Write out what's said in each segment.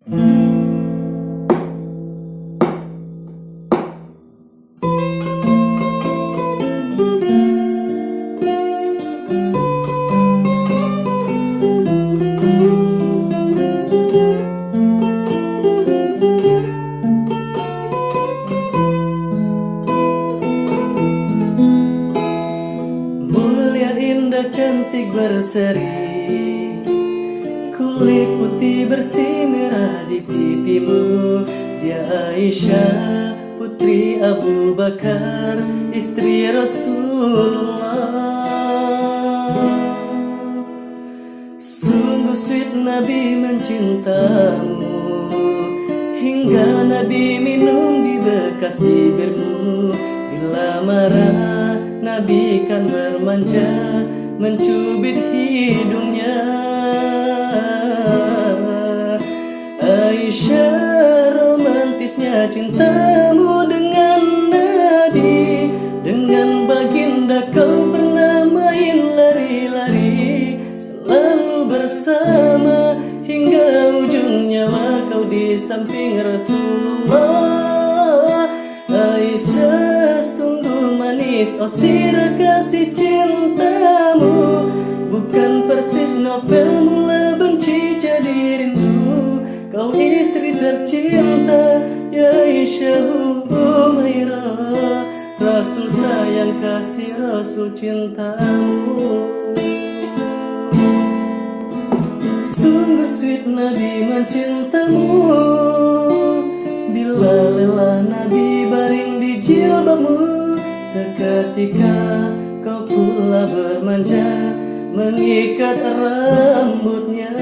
Mulia, indah, cantik, berseri, kulit putih bersih merah di pipimu. Dia Aisyah, putri Abu Bakar, istri Rasulullah. Sungguh sweet Nabi mencintamu, hingga Nabi minum di bekas bibirmu. Bila marah Nabi kan bermanja, mencubit hidungnya. Aisyah, romantisnya cintamu dengan Nabi. Dengan baginda kau pernah main lari-lari, selalu bersama hingga ujung nyawa kau di samping Rasulullah. Aisyah, sungguh manis, oh sirah kasih cintamu, bukan persis novel mula benci jadi rindu. Kau istri tercinta, ya Aisyah Humairah, Rasul sayang kasih, Rasul cintamu. Sungguh sweet Nabi mencintamu, bila lelah Nabi baring di jilbabmu. Seketika kau pula bermanja, mengikat rambutnya.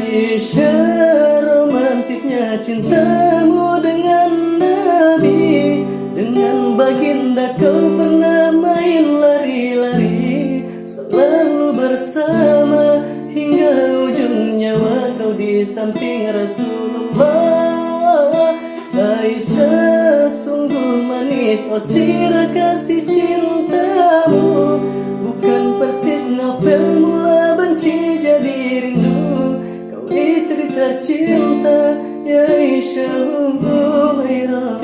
Aisyah, romantisnya cintamu dengan Nabi. Dengan baginda kau pernah main lari-lari, selalu bersama hingga ujung nyawa kau di samping Rasulullah. Aisyah, sungguh manis, oh sirah kasih cintamu, bukan persis novel mula benci jadi rindu. Kau istri tercinta, ya Aisyah Humairah.